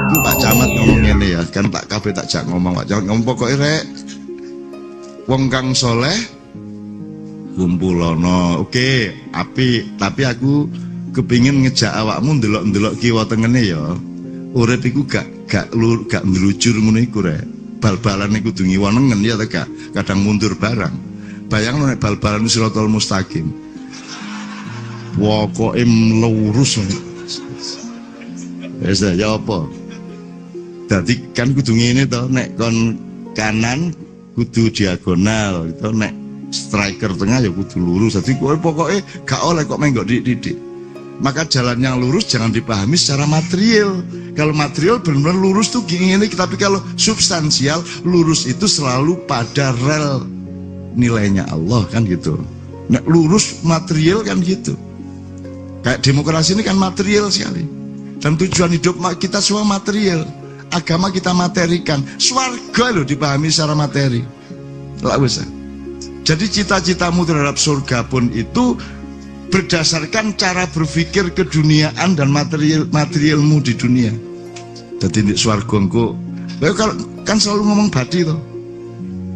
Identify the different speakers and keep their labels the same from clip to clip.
Speaker 1: Itu Pak Camat ngomong ngene ya, kan tak kabeh tak jak ngomong Pak Camat ngomong pokoke rek wong kang soleh kumpulono. Oke, api, tapi aku kepingin ngejak awakmu ndelok-ndelok kiwa tengene ya. Urip iku gak ndelujur ngono iku rek. Bal-balan iku kudu ngiwonengen ya ta gak. Kadang mundur barang. Bayangno nek bal-balan Siratal Mustaqim. Pokoke lurus. Wis ya apa? Dadi kan kudu ngene to, nek kon kanan kudu diagonal, itu nek striker tengah ya kudu lurus. Jadi kowe pokoknya gak oleh kok menggok didik. Maka jalan yang lurus jangan dipahami secara material. Kalau material benar-benar lurus tuh gini, tapi kalau substansial lurus itu selalu pada rel nilainya Allah kan gitu. Nek lurus material kan gitu. Kayak demokrasi ini kan material sekali. Dan tujuan hidup kita semua material. Agama kita materikan. Swarga loh dipahami secara materi. Lah bisa. Jadi cita-citamu terhadap surga pun itu berdasarkan cara berpikir keduniaan dan materialmu di dunia. Jadi di swarga engko, kalau kan selalu ngomong badi toh.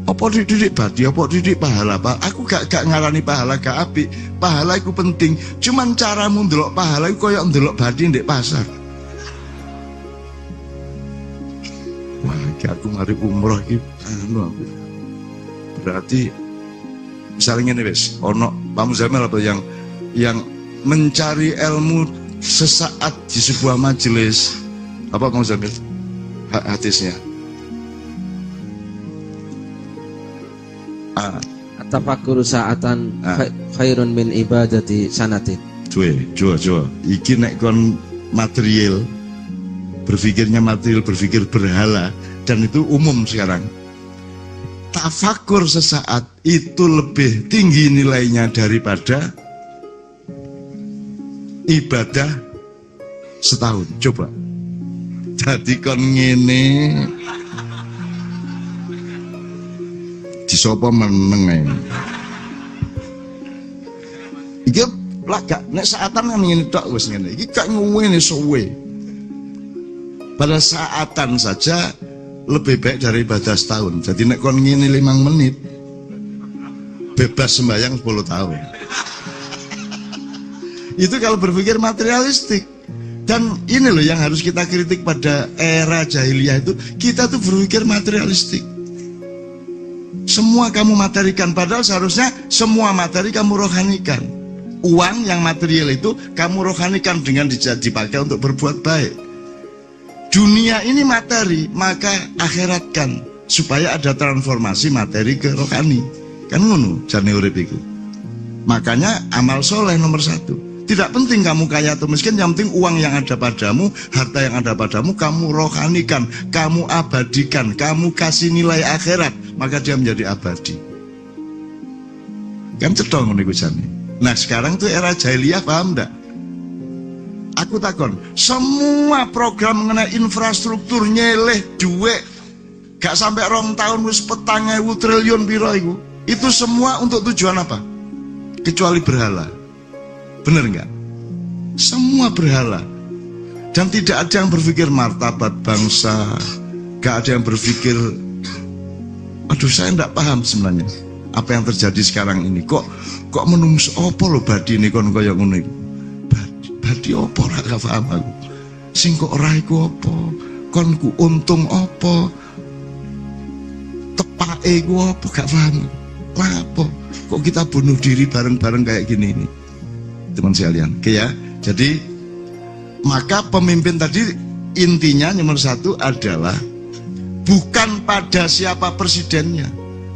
Speaker 1: Apa didik badi, apa didik pahala, Pak? Aku gak ngarani pahala gak apik. Pahala itu penting. Cuman caramu ndelok pahala itu koyo ndelok badi ndek pasar. Wah, aku mari umroh iki anu aku. Berarti misalnya ini wes ono Pak Muzamil apa yang mencari ilmu sesaat di sebuah majelis apa Pak Muzamil hadisnya
Speaker 2: Tafakur sa'atan khairun min ibadati sanatin.
Speaker 1: Coba iki nek kon material berpikirnya material, berpikir berhala, dan itu umum sekarang. Tafakur sesaat itu lebih tinggi nilainya daripada ibadah setahun. Coba jadi kon ngene disopo meneng iki lah gak nek saatan kan ngene tok wis ngene iki gak ngene suwe. Pada saatan saja lebih baik dari ibadah setahun. Jadi nek kon ngene 5 menit bebas sembahyang 10 tahun. Itu kalau berpikir materialistik. Dan ini loh yang harus kita kritik pada era jahiliyah itu, kita tuh berpikir materialistik. Semua kamu materikan, padahal seharusnya semua materi kamu rohanikan. Uang yang material itu kamu rohanikan dengan dipakai untuk berbuat baik. Dunia ini materi, maka akhiratkan supaya ada transformasi materi ke rohani. Kan ngono jane urip iku. Makanya amal soleh nomor 1. Tidak penting kamu kaya atau miskin, yang penting uang yang ada padamu, harta yang ada padamu, kamu rohanikan, kamu abadikan, kamu kasih nilai akhirat, maka dia menjadi abadi. Kan cedong ngono iku jane. Nah sekarang tuh era jahiliyah, paham enggak? Aku takon, semua program mengenai infrastruktur nyeleh duit gak sampai 2 tahun wis 4.000 triliun piro iku. Itu semua untuk tujuan apa? Kecuali berhala. Bener nggak? Semua berhala. Dan tidak ada yang berpikir martabat bangsa. Gak ada yang berpikir, aduh saya enggak paham sebenarnya apa yang terjadi sekarang ini. Kok menungso apa lo badi ini kon kaya ngono iku. Badi apa ora gak paham aku. Sing kok ora iku apa? Kon ku untung apa? Tepake iku apa gak paham. Apa? Kok kita bunuh diri bareng-bareng kayak gini ini? Teman sekalian, oke ya. Jadi maka pemimpin tadi intinya nomor 1 adalah bukan pada siapa presidennya.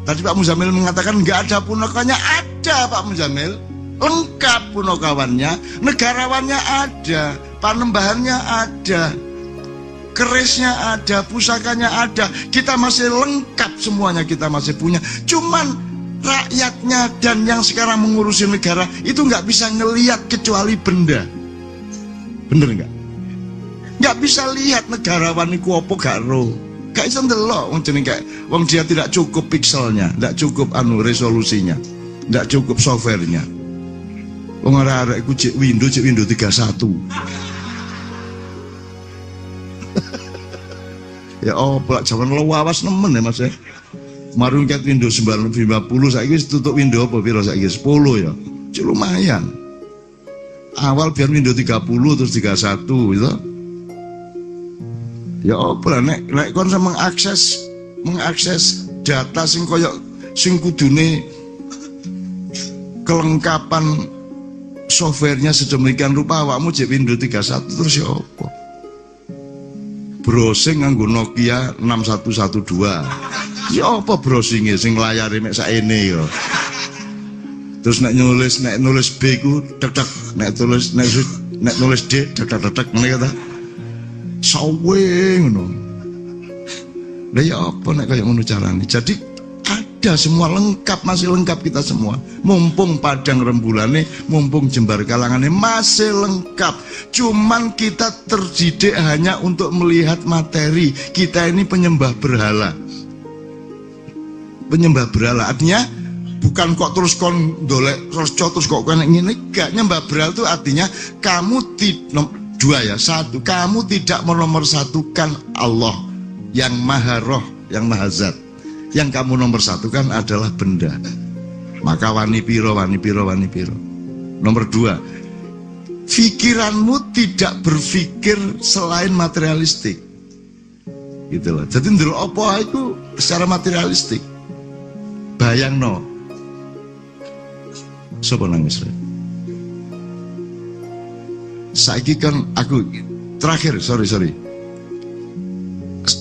Speaker 1: Tadi Pak Muzamil mengatakan nggak ada punokanya, ada Pak Muzamil, lengkap punokawannya, negarawannya ada, panembahannya ada, kerisnya ada, pusakanya ada, kita masih lengkap semuanya, kita masih punya. Cuman rakyatnya dan yang sekarang mengurusi negara itu nggak bisa ngelihat kecuali benda. Bener nggak? Nggak bisa lihat negarawan iku apa gak ro. Gak bisa ndelok wong jeneng kayak wong dia tidak cukup pikselnya, tidak cukup resolusinya, tidak cukup softwarenya. Wong arek-arek iku cek Windows 31. Ya pelak jaman lawas nemen ya Mas ya. Marun ket Windows 950 saiki wis tutup Windows apa piro saiki 10 ya. Lumayan. Awal biar Windows 30 terus 31 gitu. Ya apa lah nek kon mengakses data sing koyo sing kudune kelengkapan softwarenya sedemikian rupa awakmu jek Windows 31 terus ya apa? Browsing nganggo Nokia 6112. Ya apa browsingnya sing layare mek sakene ya. Terus nek nulis B ku tek nek nulis D tek ngene kata. Sawe ngono. Lah ya apa nek kaya ngono carane. Jadi ada semua lengkap, masih lengkap kita semua. Mumpung padang rembulane, mumpung jembar kalangane masih lengkap. Cuman kita terdidik hanya untuk melihat materi. Kita ini penyembah berhala. Penyembah berhala artinya bukan kok terus kon dolek terus kok kene ngene, gak. Nyembah berhala itu artinya kamu satu, kamu tidak menomorsatukan Allah yang maha roh, yang maha zat. Yang kamu nomor satukan adalah benda. Maka wani piro. Nomor dua, pikiranmu tidak berpikir selain materialistik. Gitu loh. Jadi ndelok apa itu secara materialistik. Bayangno. Sopo nangis re? Saiki kan aku terakhir, sorry.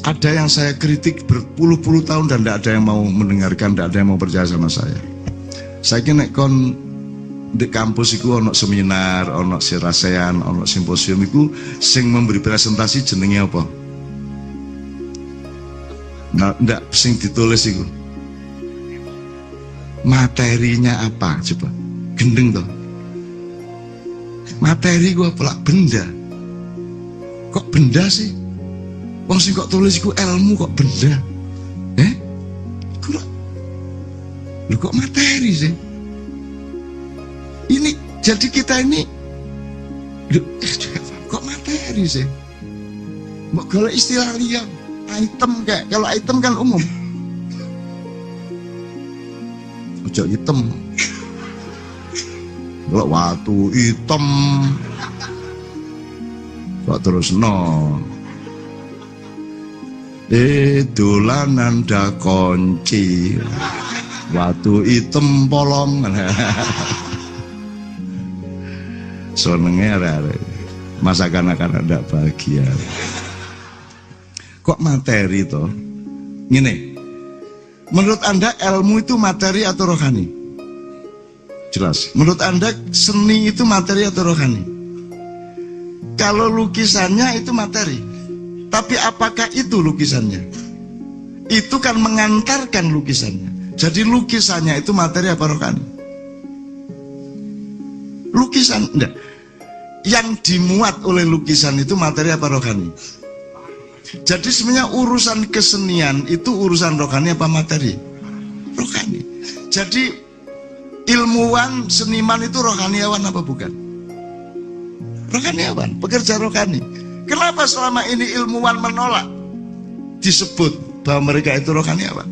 Speaker 1: Ada yang saya kritik berpuluh-puluh tahun dan tidak ada yang mau mendengarkan, tidak ada yang mau percaya sama saya. Saya kira kon di kampus itu ono seminar, ono sirasean, ono simposium itu sing memberi presentasi jenenge apa? Nah, ndak sing ditulis itu. Materinya apa coba? Gendeng toh. Materi gua pelak benda. Kok benda sih? Wong sing kok tulis iku ilmu kok benda. Lu kok materi sih? Ini jadi kita ini kok materi sih? Mbok golek istilah liya, item kayak kalau item kan umum. Ojo item. Kalau watu item kok terus dolanan da kunci watu item polong senenge arek masakan akan ada bahagia kok materi toh ngene menurut Anda ilmu itu materi atau rohani? Jelas menurut Anda seni itu materi atau rohani? Kalau lukisannya itu materi, tapi apakah itu lukisannya? Itu kan mengantarkan lukisannya. Jadi lukisannya itu materi apa rohani? Lukisan enggak. Yang dimuat oleh lukisan itu materi apa rohani? Jadi sebenarnya urusan kesenian itu urusan rohani apa materi? Rohani. Jadi ilmuwan, seniman itu rohaniawan apa bukan? Rohaniawan, pekerja rohani. Kenapa selama ini ilmuwan menolak disebut bahwa mereka itu rohaniawan?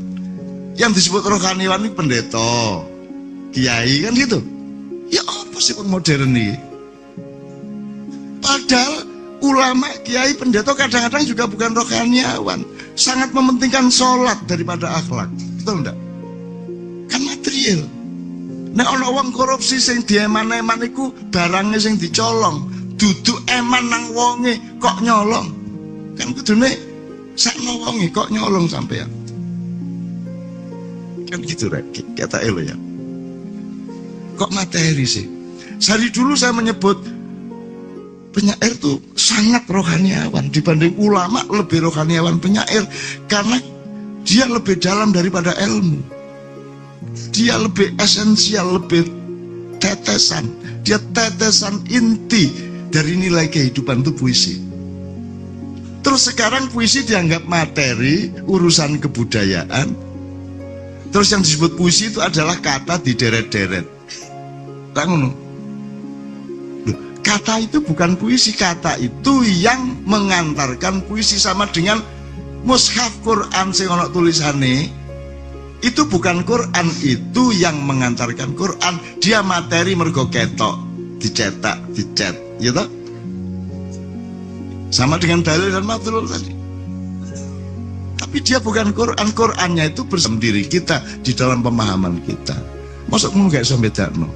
Speaker 1: Yang disebut rohaniawan ini pendeta, kiai kan gitu. Ya apa sih modern ini? Padahal ulama, kiai, pendeta kadang-kadang juga bukan rohaniawan. Sangat mementingkan sholat daripada akhlak. Betul enggak? Kan material. Nek ana wong korupsi sing dieman-eman iku barangnya sing dicolong, duduk eman nang wonge kok nyolong. Kan kudune sakno wonge kok nyolong sampean. Kan gitu rek, kata elo ya. Kok materi sih? Dari dulu saya menyebut penyair tuh sangat rohaniawan dibanding ulama, lebih rohaniawan penyair karena dia lebih dalam daripada ilmu. Dia lebih esensial, lebih tetesan. Dia tetesan inti dari nilai kehidupan itu puisi. Terus sekarang puisi dianggap materi, urusan kebudayaan. Terus yang disebut puisi itu adalah kata dideret-deret. Tak ngono. Kata itu bukan puisi, kata itu yang mengantarkan puisi sama dengan Mushaf Quran sing ana tulisane itu bukan Quran, itu yang mengantarkan Quran. Dia materi mergo ketok, dicetak, dicet, ya toh? Sama dengan dalil dan matlul tadi. Tapi dia bukan Quran, Qurannya itu bersama diri kita di dalam pemahaman kita. Mosok ngono gak iso bedakno.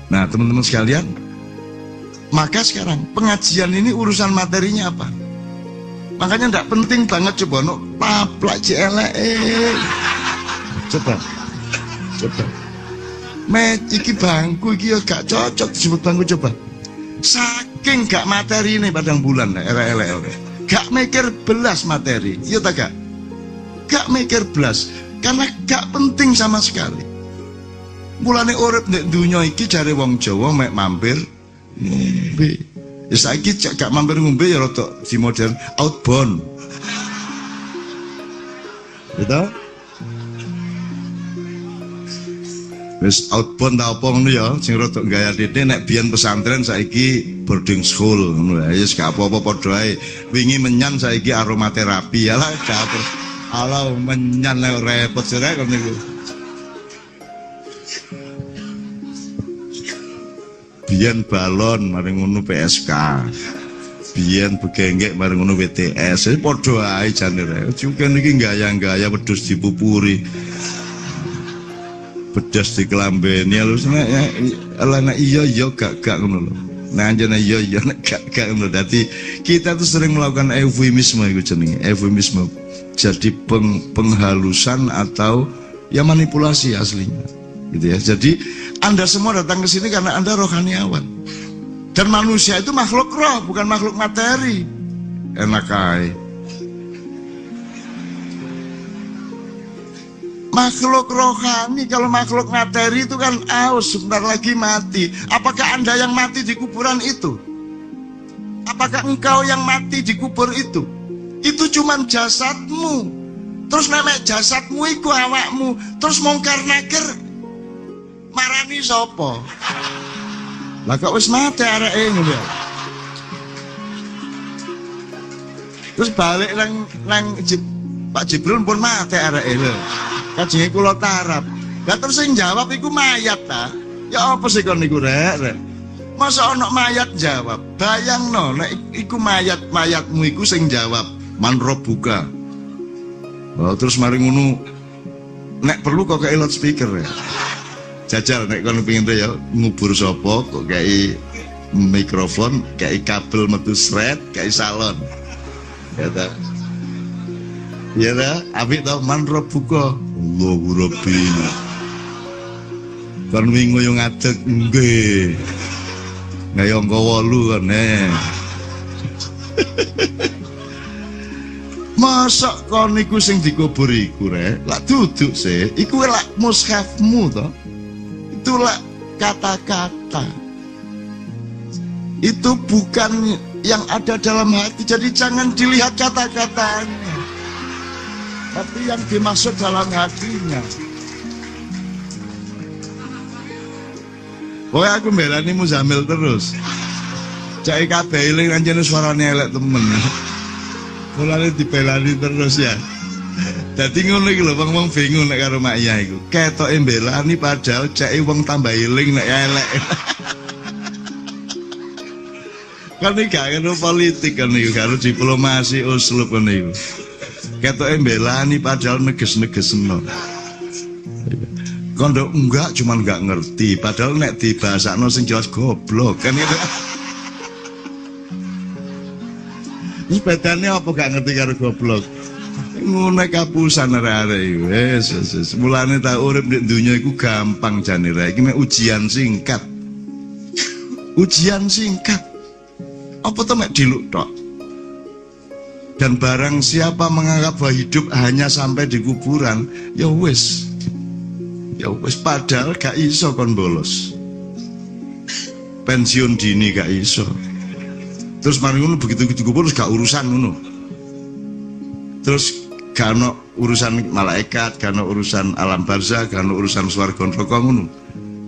Speaker 1: Nah, teman-teman sekalian, maka sekarang pengajian ini urusan materinya apa? Makanya tidak penting banget coba no paplak jelek. Coba. Iki bangku iki gak cocok disebut bangku coba. Saking gak materi ini padang bulan elek-elek. Gak mikir belas materi. Iya tak gak? Gak mikir belas karena gak penting sama sekali. Mulane urip nek dunya iki jare wong Jawa mek mampir ngombe. Ya saiki gak mampir ngombe ya rada di modern outbound. Gitu? Wis outbound ta apa ngono ya, sing rada gaya titik nek biyen pesantren saiki boarding school ngono ya. Wis gak apa-apa padha ae. Wingi menyan saiki aromaterapi. Alah gak ala menyan lek repot sira kon niku. Biyen balon mari ngono PSK. Biyen begenggek mari ngono WTS. Padha ae jane rek. Cuken iki gaya-gaya wedhus dipupuri. Bedas dikelambeni lho nek iya gak ngono lho. Nek anjene iya nek gak ngono. Dadi kita tuh sering melakukan eufemisme iku jenenge. Eufemisme. Jadi penghalusan atau ya manipulasi aslinya. Gitu ya. Jadi Anda semua datang ke sini karena Anda rohaniawan. Dan manusia itu makhluk roh, bukan makhluk materi. Enak aja. Makhluk rohani, kalau makhluk materi itu kan aus, sebentar lagi mati. Apakah Anda yang mati di kuburan itu? Apakah engkau yang mati di kubur itu? Itu cuma jasadmu. Terus nemek jasadmu iku awakmu. Terus mongkar nakir marani sapa? Lah kok wis mati areke ngono. Terus balik nang Pak Jibril pun mati areke lho. Kajenge kula tarap. Lah terus sing jawab iku mayat ta? Ya apa sih kon niku rek? Masa ana mayat jawab? Bayangno nek iku mayatmu iku sing jawab, man rabbuka. Oh, terus mari ngono nek perlu kok kayak loudspeaker ya. Jajal nek kon pengin ya ngubur sapa kok kayak mikrofon, kayak kabel metu sret, kayak salon. Ya ta. Ya ta, apik to man rabbuka. Allahu rabbi. Kon wingi yo ngadeg nggih. Ngaya angka 8 kan Masa kon niku sing dikubur iku rek, lak duduk sih, iku lak mushafmu to. Itu lak kata-kata. Itu bukan yang ada dalam hati, jadi jangan dilihat kata-katanya. Tapi yang dimaksud dalam hatinya. Pokoknya aku belani Muzamil terus. Cai kabeh eling anjene suarane elek temen. Mulane dibelani terus ya. Dadi ngono iki lho wong-wong bingung nek karo Mak Iya iku. Ketoke mbelani padahal cek wong tambah eling nek elek. Kan iki gak karo politik kan iki karo diplomasi uslub kan iku. Ketoke mbelani padahal neges-negesno. Kondo enggak cuman enggak ngerti padahal nek dibahasakno sing jelas goblok kan itu. Ini bedane apa gak ngerti karo goblok. Ngono kapusan arek-arek iku. Wes mulane tak urip nek donya iku gampang jane rek. Iki mek ujian singkat. Ujian singkat. Apa to mek diluk tok. Dan barang siapa menganggap bahwa hidup hanya sampai di kuburan, ya wis. Ya wis padahal gak iso kon bolos. Pensiun dini gak iso. Terus mari ngono begitu kubur gak urusan ngono. Terus gak ono urusan malaikat, gak ono urusan alam barzah, gak ono urusan swarga neraka ngono.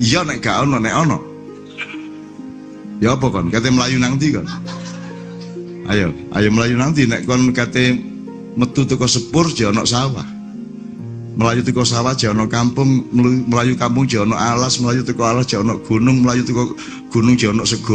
Speaker 1: Iya nek gak ono nek ono. Ya apa kon? Kate mlayu nang ndi kon? Ayo melayu nanti nek kon kate metu teko sepur jek ana sawah. Melayu teko sawah jek ana kampung, melayu kampung jek ana alas, melayu teko alas jek ana gunung, melayu teko gunung jek ana segara.